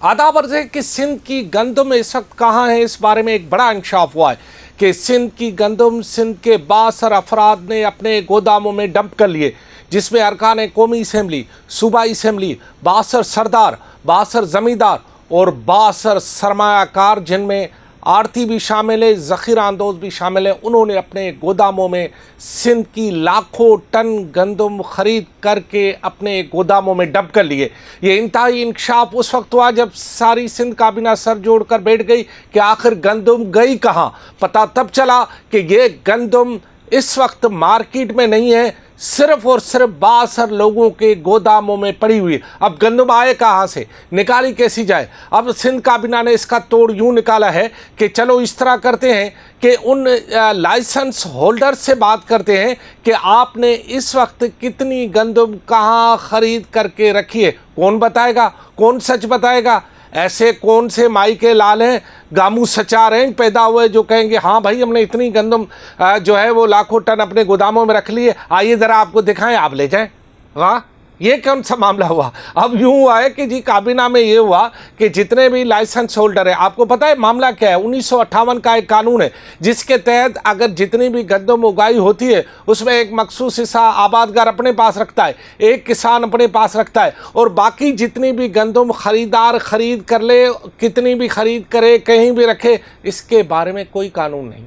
आदाब अर्ज़ है कि सिंध की गंदम इस वक्त कहाँ है, इस बारे में एक बड़ा इंकशाफ हुआ है कि सिंध की गंदम सिंध के 62 अफराद ने अपने गोदामों में डंप कर लिए, जिसमें अरकान कौमी असम्बली, सूबाई असम्बली, 62 सरदार, 62 ज़मींदार और 62 सरमायाकार, जिनमें आड़ती भी शामिल है, ज़ख़ीरा अंदोज़ भी शामिल है। उन्होंने अपने गोदामों में सिंध की लाखों टन गंदम ख़रीद करके अपने गोदामों में डंप कर लिए। ये इंतहाई इंकशाफ उस वक्त हुआ जब सारी सिंध काबीना सर जोड़ कर बैठ गई कि आखिर गंदम गई कहाँ। पता तब चला कि ये गंदम इस वक्त मार्केट में नहीं है, सिर्फ और सिर्फ 62 लोगों के गोदामों में पड़ी हुई है। अब गंदम आए कहाँ से, निकाली कैसी जाए। अब सिंध काबीना ने इसका तोड़ यूँ निकाला है कि चलो इस तरह करते हैं कि उन लाइसेंस होल्डर से बात करते हैं कि आपने इस वक्त कितनी गंदम कहाँ ख़रीद करके रखी है। कौन बताएगा, कौन सच बताएगा? ऐसे कौन से माई के लाल हैं, गामू सचार हैं पैदा हुए जो कहेंगे हाँ भाई हमने इतनी गंदम जो है वो लाखों टन अपने गोदामों में रख लिए, आइए ज़रा आपको दिखाएं, आप ले जाएं। वाह, ये कौन सा मामला हुआ? अब यूँ हुआ है कि जी काबीना में ये हुआ कि जितने भी लाइसेंस होल्डर हैं, आपको पता है मामला क्या है? 1958 का एक कानून है जिसके तहत अगर जितनी भी गंदम उगाई होती है उसमें एक मखसूस हिस्सा आबादगार अपने पास रखता है, एक किसान अपने पास रखता है, और बाकी जितनी भी गंदम ख़रीदार ख़रीद कर ले, कितनी भी ख़रीद करे, कहीं भी रखे, इसके बारे में कोई कानून नहीं,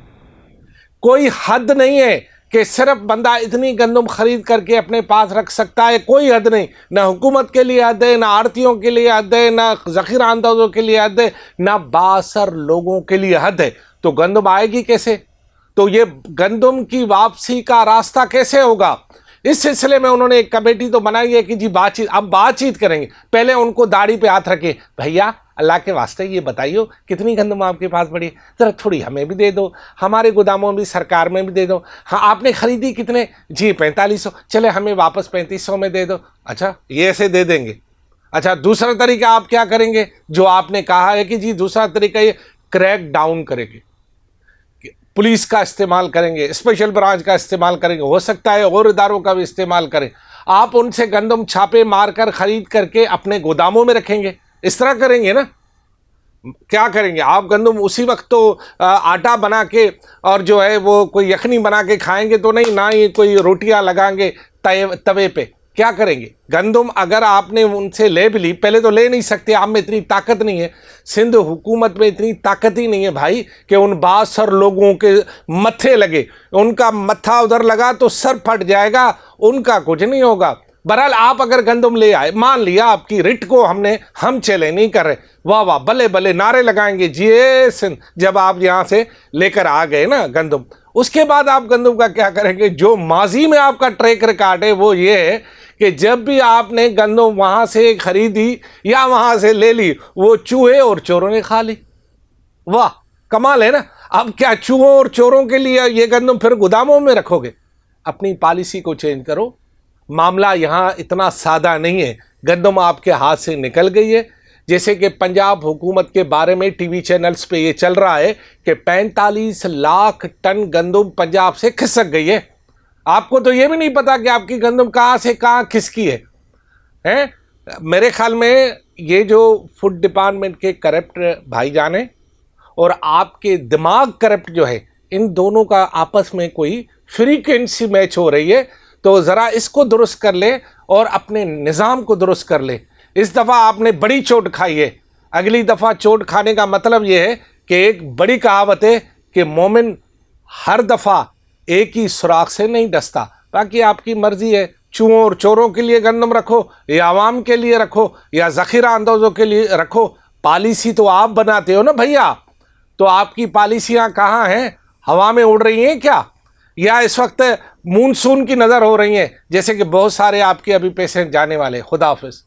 कोई हद नहीं है कि सिर्फ बंदा इतनी गंदम ख़रीद करके अपने पास रख सकता है। कोई हद नहीं, ना हुकूमत के लिए हद है, ना आड़तियों के लिए हद है, ना ज़ख़ीरा अंदाज़ों के लिए हद है, ना 62 लोगों के लिए हद है। तो गंदम आएगी कैसे? तो ये गंदम की वापसी का रास्ता कैसे होगा? इस सिलसिले में उन्होंने एक कमेटी तो बनाई है कि जी बातचीत करेंगे। पहले उनको दाढ़ी पे हाथ रखे, भैया अल्लाह के वास्ते ये बताइए कितनी गंदम आपके पास पड़ी है, ज़रा थोड़ी हमें भी दे दो, हमारे गोदामों में भी, सरकार में भी दे दो। हाँ, आपने ख़रीदी कितने? जी 4500, चले हमें वापस 3500 में दे दो। अच्छा, ये ऐसे दे देंगे। अच्छा, दूसरा तरीका आप क्या करेंगे? जो आपने कहा है कि जी दूसरा तरीका ये क्रैक डाउन करेंगे, पुलिस का इस्तेमाल करेंगे, स्पेशल ब्रांच का इस्तेमाल करेंगे, हो सकता है और इदारों का भी इस्तेमाल करें। आप उनसे गंदम छापे मारकर ख़रीद करके अपने गोदामों में रखेंगे, इस तरह करेंगे ना? क्या करेंगे आप? गंदम उसी वक्त तो आटा बना के और जो है वो कोई यखनी बना के खाएंगे तो नहीं, ना ही कोई रोटियां लगाएंगे तवे पे। क्या करेंगे? गंदम अगर आपने उनसे ले भी ली, पहले तो ले नहीं सकते, आप में इतनी ताकत नहीं है, सिंध हुकूमत में इतनी ताकत ही नहीं है भाई कि उन 62 लोगों के मत्थे लगे। उनका मत्था उधर लगा तो सर फट जाएगा, उनका कुछ नहीं होगा। बहरहाल आप अगर गंदम ले आए, मान लिया आपकी रिट को हम चैलेंज नहीं कर रहे, वाह वाह बल्ले बल्ले नारे लगाएंगे जी सिंध, जब आप यहाँ से लेकर आ गए ना गंदम, उसके बाद आप गंदम का क्या करेंगे? जो माजी में आपका ट्रैक रिकॉर्ड है वो ये है कि जब भी आपने गंदम वहाँ से खरीदी या वहाँ से ले ली, वो चूहे और चोरों ने खा ली। वाह, कमाल है ना? अब क्या चूहों और चोरों के लिए ये गंदम फिर गोदामों में रखोगे? अपनी पॉलिसी को चेंज करो। मामला यहाँ इतना सादा नहीं है। गंदम आपके हाथ से निकल गई है, जैसे कि पंजाब हुकूमत के बारे में टीवी चैनल्स पे ये चल रहा है कि 45 लाख टन गंदम पंजाब से खिसक गई है। आपको तो ये भी नहीं पता कि आपकी गंदम कहाँ से कहाँ खिसकी है? मेरे ख्याल में ये जो फूड डिपार्टमेंट के करप्ट भाईजान हैं और आपके दिमाग करप्ट जो है, इन दोनों का आपस में कोई फ्रीक्वेंसी मैच हो रही है। तो ज़रा इसको दुरुस्त कर ले और अपने निज़ाम को दुरुस्त कर ले। इस दफ़ा आपने बड़ी चोट खाई है, अगली दफ़ा चोट खाने का मतलब ये है कि एक बड़ी कहावत है कि मोमिन हर दफ़ा एक ही सुराख से नहीं डसता। बाकी आपकी मर्ज़ी है, चूहों और चोरों के लिए गंदम रखो या आवाम के लिए रखो या ज़ख़ीरा अंदाज़ों के लिए रखो। पॉलिसी तो आप बनाते हो ना भैया, तो आपकी पॉलिसियाँ कहाँ हैं? हवा में उड़ रही हैं क्या, या इस वक्त मानसून की नज़र हो रही हैं, जैसे कि बहुत सारे आपके अभी पेशेंट जाने वाले? खुदा हाफिज़।